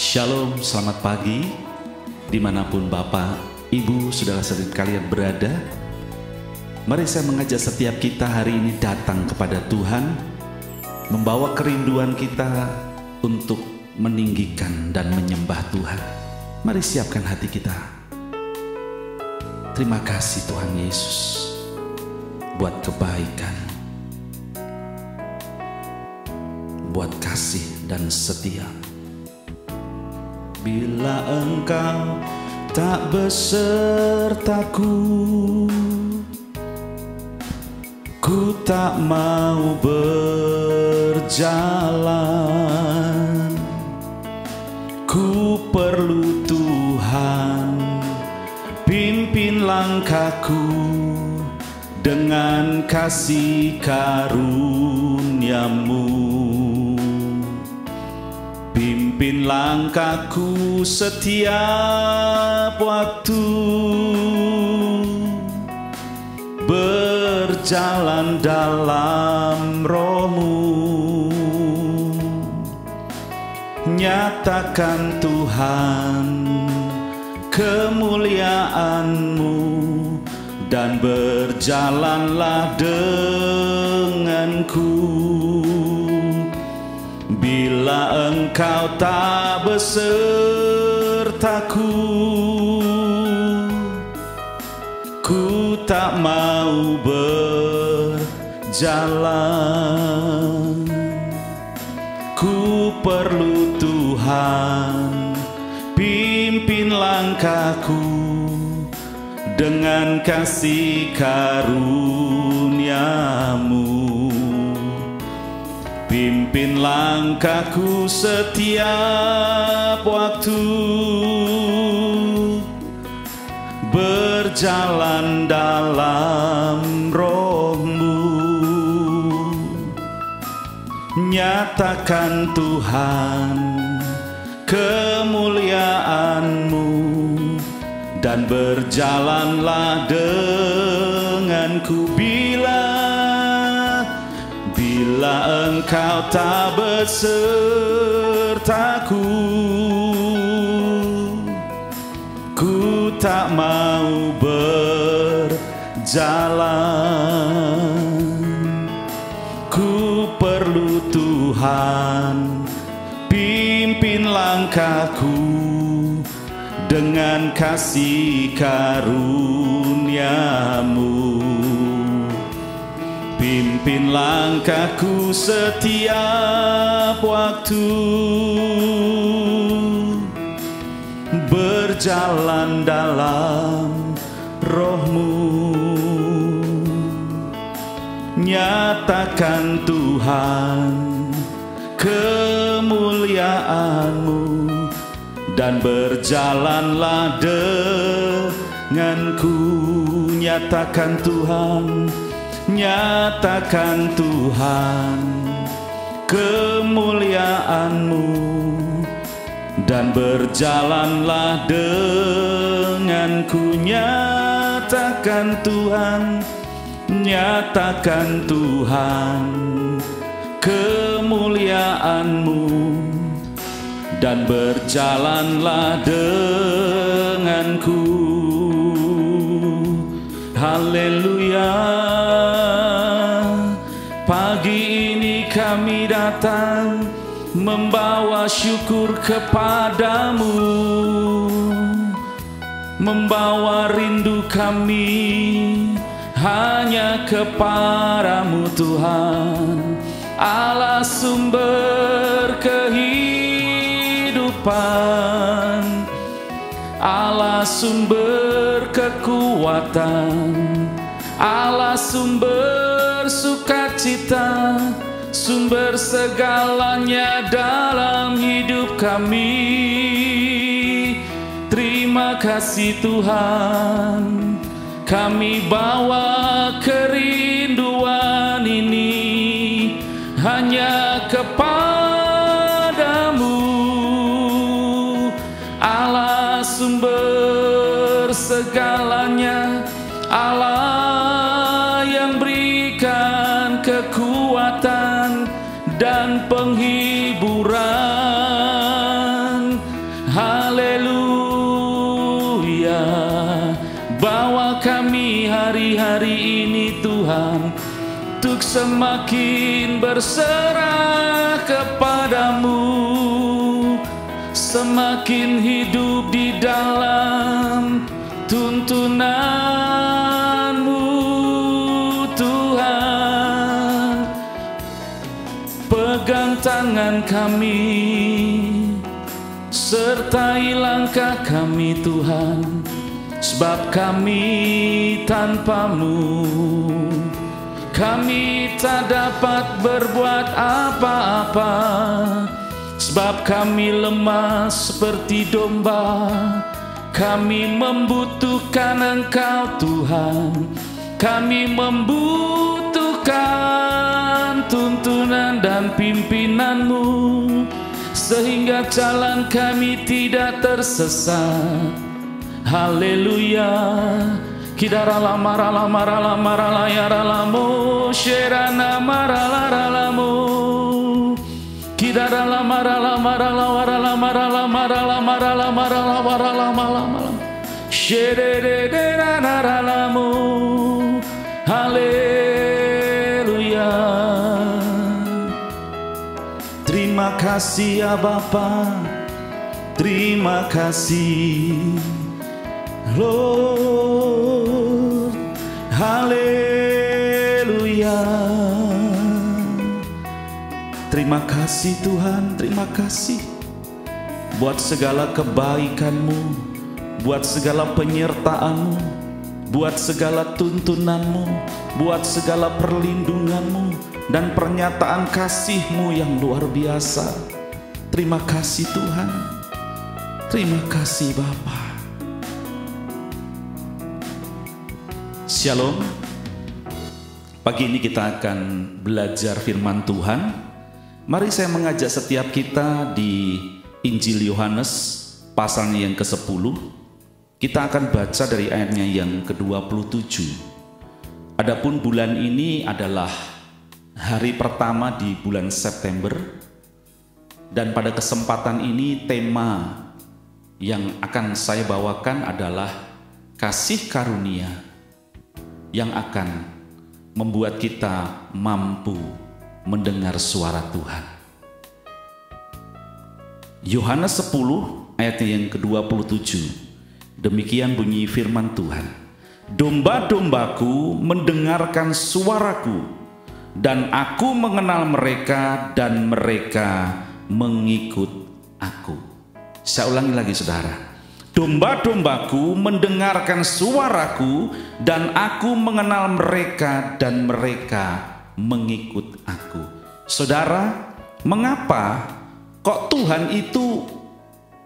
Shalom, selamat pagi dimanapun Bapak, Ibu, saudara-saudari kalian berada. Mari saya mengajak setiap kita hari ini datang kepada Tuhan, membawa kerinduan kita untuk meninggikan dan menyembah Tuhan. Mari siapkan hati kita. Terima kasih Tuhan Yesus buat kebaikan, buat kasih dan setia. Bila Engkau tak besertaku, ku tak mau berjalan. Ku perlu Tuhan, pimpin langkahku dengan kasih karunia-Mu. Pimpin langkahku setiap waktu, berjalan dalam Roh-Mu. Nyatakan Tuhan kemuliaan-Mu dan berjalanlah denganku. Bila Engkau tak besertaku, ku tak mau berjalan. Ku perlu Tuhan, pimpin langkahku dengan kasih karunia-Mu. Pimpin langkahku setiap waktu, berjalan dalam Roh-Mu. Nyatakan Tuhan kemuliaan-Mu dan berjalanlah denganku. Bila Engkau tak besertaku, ku tak mau berjalan. Ku perlu Tuhan, pimpin langkahku dengan kasih karunia-Mu. Pimpin langkahku setiap waktu, berjalan dalam Roh-Mu. Nyatakan Tuhan kemuliaan-Mu dan berjalanlah denganku. Nyatakan Tuhan, nyatakan Tuhan kemuliaan-Mu dan berjalanlah denganku. Nyatakan Tuhan, nyatakan Tuhan kemuliaan-Mu dan berjalanlah denganku. Haleluya. Pagi ini kami datang membawa syukur kepadamu, membawa rindu kami hanya kepadamu Tuhan, Allah sumber kehidupan, Allah sumber kekuatan, Allah sumber sukacita, sumber segalanya dalam hidup kami. Terima kasih Tuhan, kami bawa kerinduan ini hanya kepadamu, Allah sumber segalanya, Allah yang berikan kekuatan dan penghiburan. Haleluya. Bawa kami hari-hari ini Tuhan, untuk semakin berserah kepadamu, semakin hidup di dalam tuntunanmu Tuhan. Pegang tangan kami, sertai langkah kami Tuhan, sebab kami tanpamu kami tak dapat berbuat apa-apa, sebab kami lemah seperti domba. Kami membutuhkan Engkau Tuhan, kami membutuhkan tuntunan dan pimpinanmu, sehingga jalan kami tidak tersesat. Haleluya. Kidara marala marala marala yaralamu sherana marala ralamu. Kidara marala marala warala marala marala marala marala warala marala sherere ralamu. Haleluya. Terima kasih ya Bapa, terima kasih Lord. Haleluya. Terima kasih Tuhan, terima kasih buat segala kebaikan-Mu, buat segala penyertaan-Mu, buat segala tuntunan-Mu, buat segala perlindungan-Mu dan pernyataan kasih-Mu yang luar biasa. Terima kasih Tuhan, terima kasih Bapa. Shalom. Pagi ini kita akan belajar firman Tuhan. Mari saya mengajak setiap kita di Injil Yohanes pasalnya yang ke-10. Kita akan baca dari ayatnya yang ke-27. Adapun bulan ini adalah hari pertama di bulan September, dan pada kesempatan ini tema yang akan saya bawakan adalah kasih karunia yang akan membuat kita mampu mendengar suara Tuhan. Yohanes 10 ayat yang ke-27. Demikian bunyi firman Tuhan. Domba-dombaku mendengarkan suaraku, dan aku mengenal mereka, dan mereka mengikut aku. Saya ulangi lagi saudara. Domba-dombaku mendengarkan suaraku, dan aku mengenal mereka, dan mereka mengikut aku. Saudara, mengapa kok Tuhan itu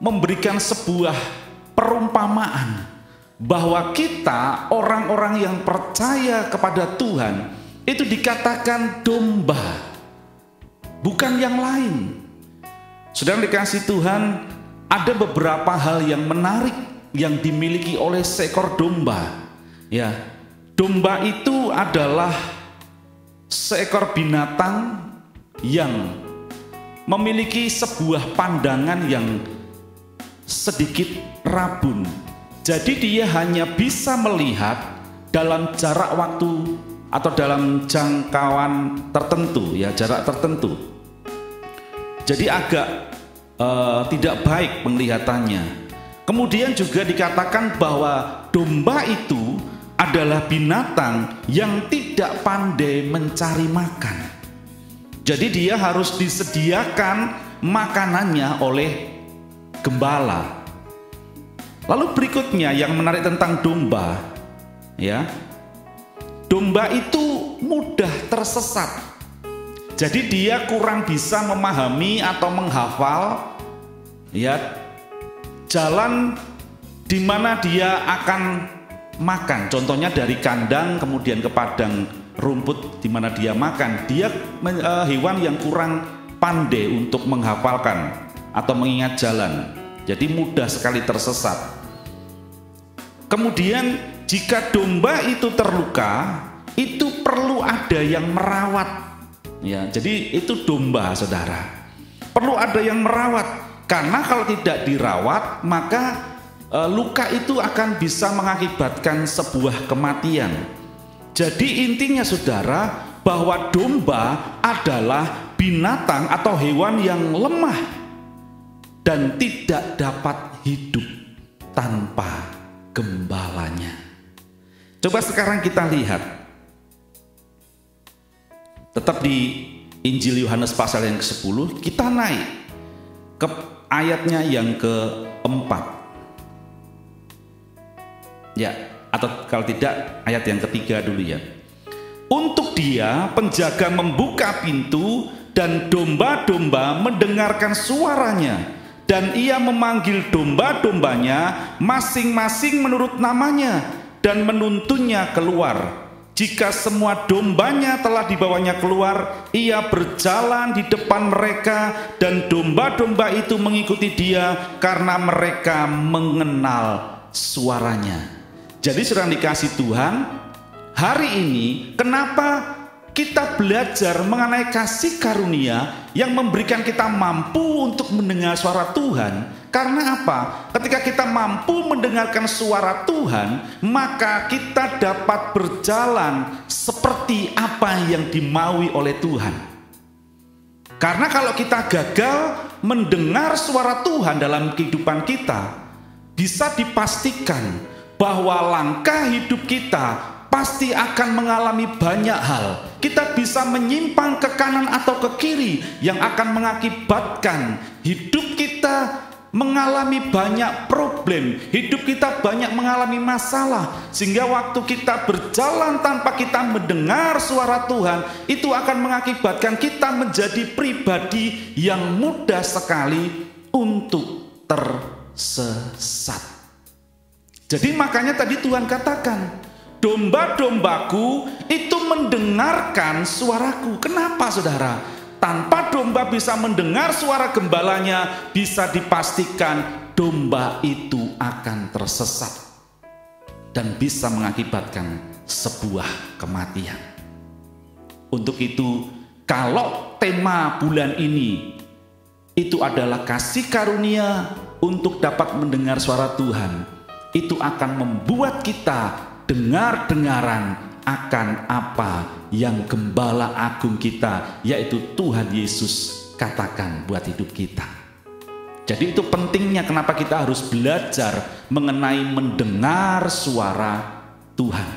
memberikan sebuah perumpamaan bahwa kita orang-orang yang percaya kepada Tuhan itu dikatakan domba, bukan yang lain? Saudara dikasih Tuhan, ada beberapa hal yang menarik yang dimiliki oleh seekor domba. Ya, domba itu adalah seekor binatang yang memiliki sebuah pandangan yang sedikit rabun. Jadi dia hanya bisa melihat dalam jarak waktu atau dalam jangkauan tertentu, ya, jarak tertentu. Jadi agak tidak baik penglihatannya. Kemudian juga dikatakan bahwa domba itu adalah binatang yang tidak pandai mencari makan. Jadi dia harus disediakan makanannya oleh gembala. Lalu berikutnya yang menarik tentang domba, ya, domba itu mudah tersesat. Jadi dia kurang bisa memahami atau menghafal, ya, jalan di mana dia akan makan. Contohnya dari kandang kemudian ke padang rumput di mana dia makan. Dia hewan yang kurang pandai untuk menghafalkan atau mengingat jalan. Jadi mudah sekali tersesat. Kemudian jika domba itu terluka, itu perlu ada yang merawat. Ya, jadi itu domba, saudara. Perlu ada yang merawat. Karena kalau tidak dirawat, maka luka itu akan bisa mengakibatkan sebuah kematian. Jadi intinya saudara, bahwa domba adalah binatang atau hewan yang lemah dan tidak dapat hidup tanpa gembalanya. Coba sekarang kita lihat, tetap di Injil Yohanes pasal yang ke-10, kita naik ke ayatnya yang ke-4. Ya, atau kalau tidak ayat yang ketiga dulu ya. Untuk dia penjaga membuka pintu dan domba-domba mendengarkan suaranya, dan ia memanggil domba-dombanya masing-masing menurut namanya dan menuntunnya keluar. Jika semua dombanya telah dibawanya keluar, ia berjalan di depan mereka dan domba-domba itu mengikuti dia karena mereka mengenal suaranya. Jadi sedang dikasih Tuhan, hari ini kenapa kita belajar mengenai kasih karunia yang memberikan kita mampu untuk mendengar suara Tuhan? Karena apa? Ketika kita mampu mendengarkan suara Tuhan, maka kita dapat berjalan seperti apa yang dimaui oleh Tuhan. Karena kalau kita gagal mendengar suara Tuhan dalam kehidupan kita, bisa dipastikan bahwa langkah hidup kita pasti akan mengalami banyak hal. Kita bisa menyimpang ke kanan atau ke kiri yang akan mengakibatkan hidup kita mengalami banyak problem, hidup kita banyak mengalami masalah, sehingga waktu kita berjalan tanpa kita mendengar suara Tuhan, itu akan mengakibatkan kita menjadi pribadi yang mudah sekali untuk tersesat. Jadi makanya tadi Tuhan katakan, domba-dombaku itu mendengarkan suaraku. Kenapa saudara? Tanpa domba bisa mendengar suara gembalanya, bisa dipastikan domba itu akan tersesat dan bisa mengakibatkan sebuah kematian. Untuk itu, kalau tema bulan ini itu adalah kasih karunia untuk dapat mendengar suara Tuhan, itu akan membuat kita dengar-dengaran akan apa yang Gembala Agung kita, yaitu Tuhan Yesus, katakan buat hidup kita. Jadi itu pentingnya kenapa kita harus belajar mengenai mendengar suara Tuhan,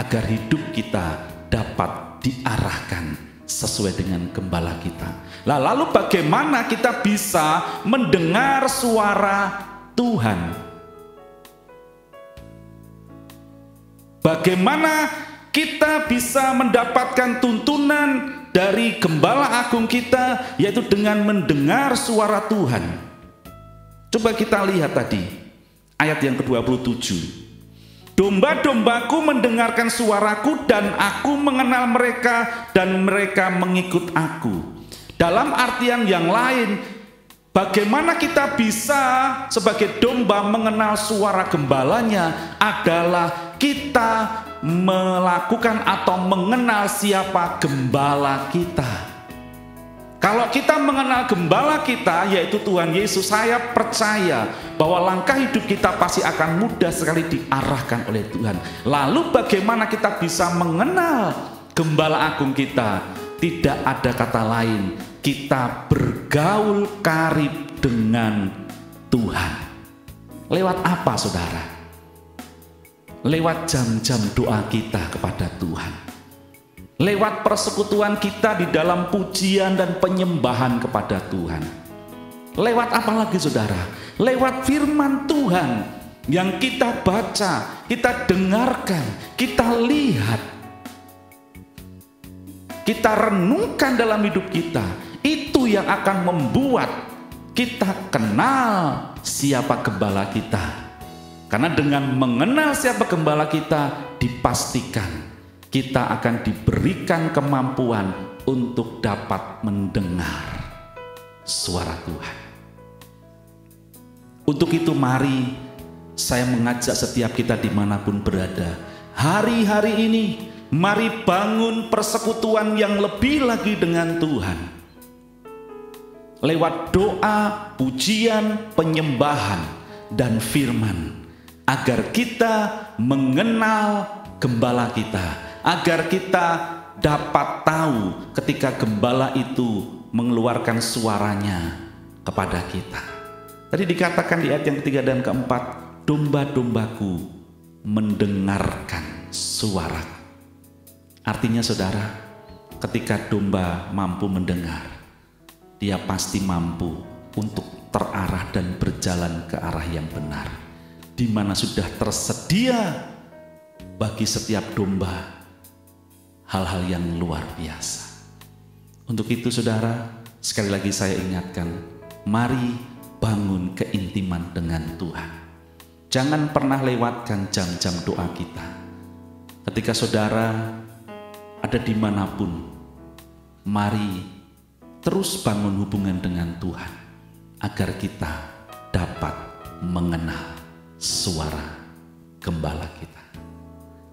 agar hidup kita dapat diarahkan sesuai dengan Gembala kita. Lalu bagaimana kita bisa mendengar suara Tuhan? Bagaimana kita bisa mendapatkan tuntunan dari Gembala Agung kita, yaitu dengan mendengar suara Tuhan? Coba kita lihat tadi ayat yang ke-27. Domba-dombaku mendengarkan suaraku dan aku mengenal mereka dan mereka mengikut aku. Dalam artian yang lain, bagaimana kita bisa sebagai domba mengenal suara gembalanya adalah kita melakukan atau mengenal siapa gembala kita. Kalau kita mengenal gembala kita, yaitu Tuhan Yesus, saya percaya bahwa langkah hidup kita pasti akan mudah sekali diarahkan oleh Tuhan. Lalu bagaimana kita bisa mengenal Gembala Agung kita? Tidak ada kata lain, kita bergaul karib dengan Tuhan. Lewat apa saudara? Lewat jam-jam doa kita kepada Tuhan, lewat persekutuan kita di dalam pujian dan penyembahan kepada Tuhan. Lewat apa lagi saudara? Lewat firman Tuhan yang kita baca, kita dengarkan, kita lihat, kita renungkan dalam hidup kita. Itu yang akan membuat kita kenal siapa gembala kita. Karena dengan mengenal siapa gembala kita, dipastikan kita akan diberikan kemampuan untuk dapat mendengar suara Tuhan. Untuk itu mari saya mengajak setiap kita dimanapun berada, hari-hari ini mari bangun persekutuan yang lebih lagi dengan Tuhan. Lewat doa, pujian, penyembahan, dan firman, agar kita mengenal gembala kita, agar kita dapat tahu ketika gembala itu mengeluarkan suaranya kepada kita. Tadi dikatakan di ayat yang ketiga dan keempat, domba-dombaku mendengarkan suaraku. Artinya saudara, ketika domba mampu mendengar, dia pasti mampu untuk terarah dan berjalan ke arah yang benar, di mana sudah tersedia bagi setiap domba hal-hal yang luar biasa. Untuk itu saudara, sekali lagi saya ingatkan, mari bangun keintiman dengan Tuhan. Jangan pernah lewatkan jam-jam doa kita. Ketika saudara ada dimanapun, mari terus bangun hubungan dengan Tuhan, agar kita dapat mengenal suara gembala kita.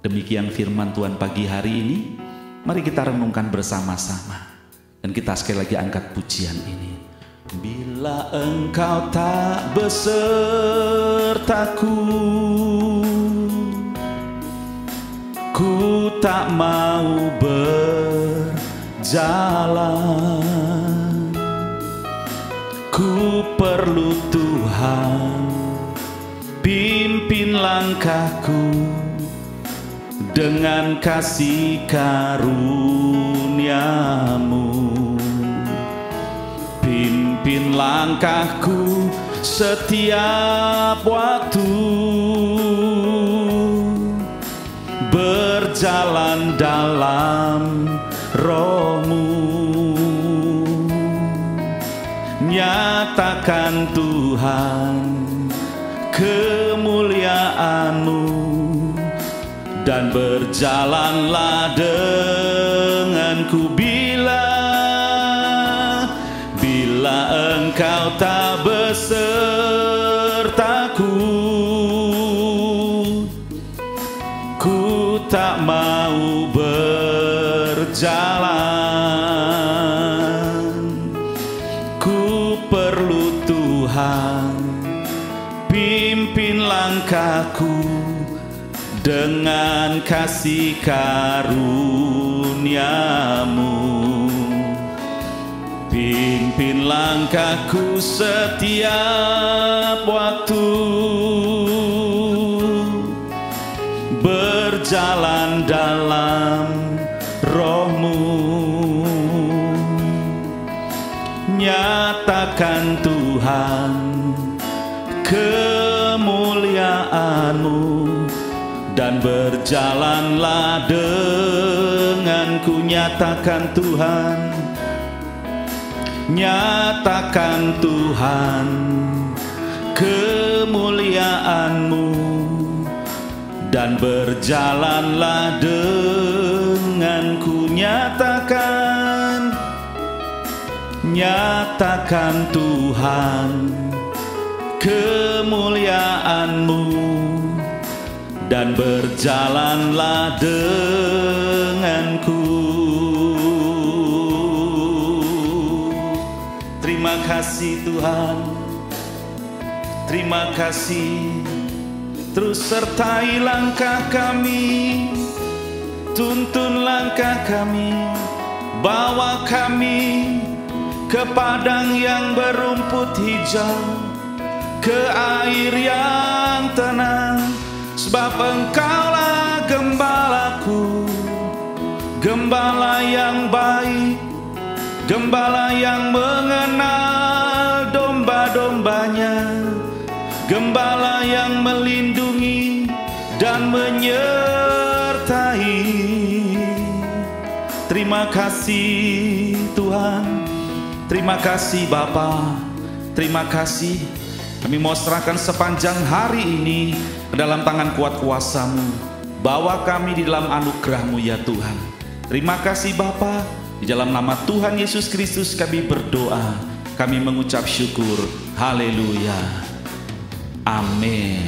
Demikian firman Tuhan pagi hari ini. Mari kita renungkan bersama-sama, dan kita sekali lagi angkat pujian ini. Bila engkau tak besertaku, ku tak mau berjalan. Ku perlu Tuhan, pimpin langkahku dengan kasih karunia-Mu. Pimpin langkahku setiap waktu, berjalan dalam Roh-Mu. Nyatakan Tuhan kemuliaan-Mu, dan berjalanlah denganku. Bila engkau tak besertaku, ku tak mau berjalan. Ku perlu Tuhan, pimpin langkahku dengan kasih karunia-Mu. Pimpin langkahku setiap waktu, berjalan dalam Roh-Mu. Nyatakan Tuhan kemuliaan-Mu, dan berjalanlah denganku. Nyatakan Tuhan, nyatakan Tuhan kemuliaan-Mu, dan berjalanlah denganku. Nyatakan Tuhan kemuliaan-Mu, dan berjalanlah denganku. Terima kasih Tuhan, terima kasih. Terus sertai langkah kami, tuntun langkah kami, bawa kami ke padang yang berumput hijau, ke air yang tenang. Sebab Engkaulah gembalaku, gembala yang baik, gembala yang mengenal domba-dombanya, gembala yang melindungi dan menyertai. Terima kasih Tuhan, terima kasih Bapa, terima kasih. Kami mau serahkan sepanjang hari ini ke dalam tangan kuat kuasa-Mu. Bawa kami di dalam anugerah-Mu ya Tuhan. Terima kasih Bapa. Di dalam nama Tuhan Yesus Kristus kami berdoa. Kami mengucap syukur. Haleluya. Amin.